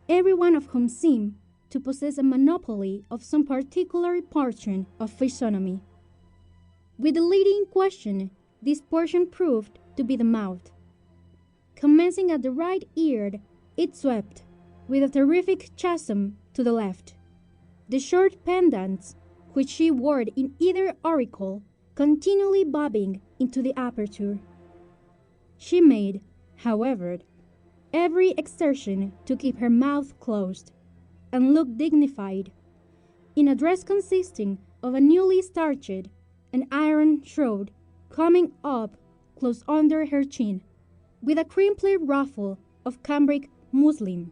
every one of whom seemed to possess a monopoly of some particular portion of physiognomy. With the lady in question, this portion proved to be the mouth. Commencing at the right ear, it swept, with a terrific chasm to the left. The short pendants, which she wore in either auricle, continually bobbing into the aperture. She made, however, every exertion to keep her mouth closed, and look dignified, in a dress consisting of a newly starched and iron shroud coming up close under her chin, with a crimply ruffle of cambric muslin.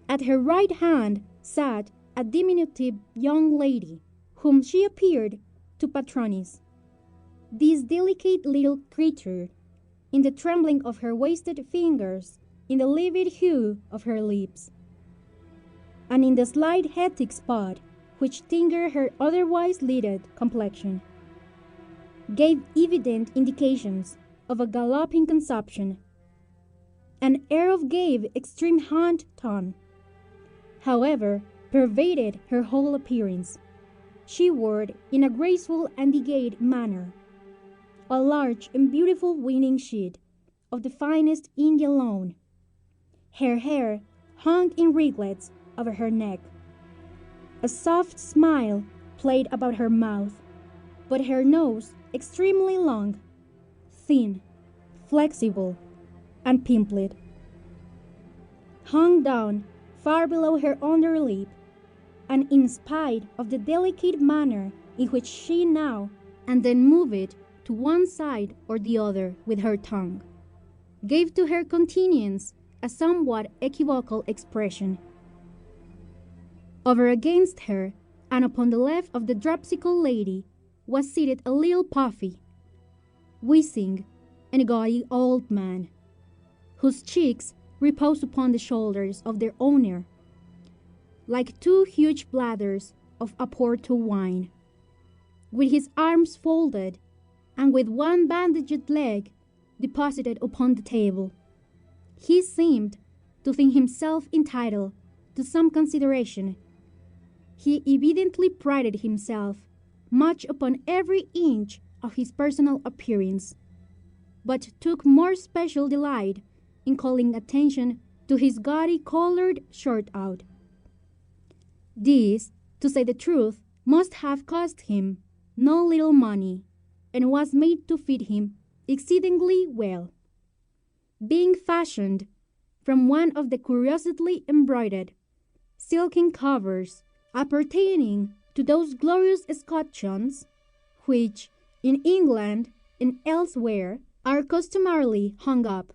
At her right hand sat a diminutive young lady, whom she appeared to patronize. This delicate little creature, in the trembling of her wasted fingers, in the livid hue of her lips, and in the slight hetic spot which tingered her otherwise lighted complexion, gave evident indications of a galloping consumption. An air of gay extreme hunt tone, however, pervaded her whole appearance. She wore, in a graceful and decayed manner, a large and beautiful winning sheet of the finest Indian lawn. Her hair hung in ringlets over her neck. A soft smile played about her mouth, but her nose, extremely long, thin, flexible, and pimpled, hung down far below her under lip, and in spite of the delicate manner in which she now and then moved it to one side or the other with her tongue, gave to her countenance a somewhat equivocal expression. Over against her, and upon the left of the dropsical lady, was seated a little puffy, wizened, and gaudy old man, whose cheeks reposed upon the shoulders of their owner, like two huge bladders of Oporto wine. With his arms folded, and with one bandaged leg deposited upon the table, he seemed to think himself entitled to some consideration. He evidently prided himself much upon every inch of his personal appearance, but took more special delight in calling attention to his gaudy colored shirt-out. This, to say the truth, must have cost him no little money, and was made to fit him exceedingly well, being fashioned from one of the curiously embroidered silken covers appertaining to those glorious escutcheons which, in England and elsewhere, are customarily hung up,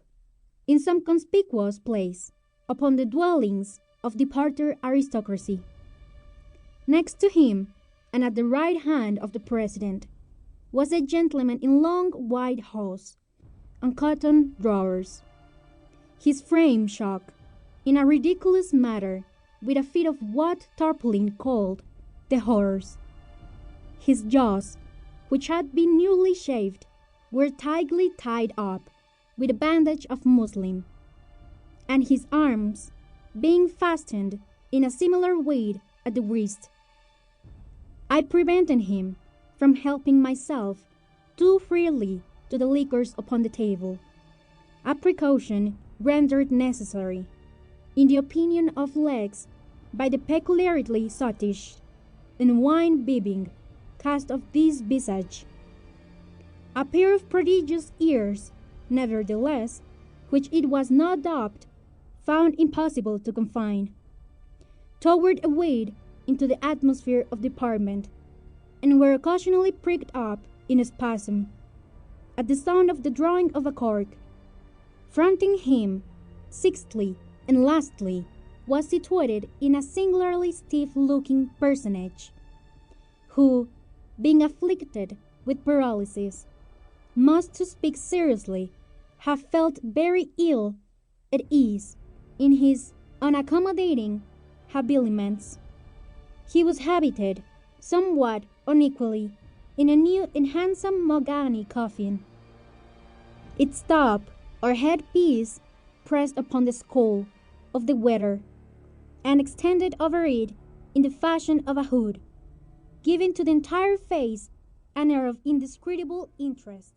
in some conspicuous place, upon the dwellings of departed aristocracy. Next to him, and at the right hand of the president, was a gentleman in long white hose and cotton drawers, his frame shocked in a ridiculous manner with a fit of what Tarpaulin called the horrors. His jaws, which had been newly shaved, were tightly tied up with a bandage of muslin, and his arms being fastened in a similar way at the wrist. I prevented him from helping myself too freely to the liquors upon the table, a precaution rendered necessary, in the opinion of Legs, by the peculiarly sottish and wine-bibbing cast of this visage. A pair of prodigious ears, nevertheless, which it was no doubt found impossible to confine, towered away into the atmosphere of the apartment, and were occasionally pricked up in a spasm at the sound of the drawing of a cork. Fronting him, sixthly and lastly, was situated in a singularly stiff-looking personage, who, being afflicted with paralysis, must, to speak seriously, have felt very ill at ease in his unaccommodating habiliments. He was habited, somewhat unequally, in a new and handsome mahogany coffin, its top or head-piece pressed upon the skull, of the weather, and extended over it in the fashion of a hood, giving to the entire face an air of indescribable interest.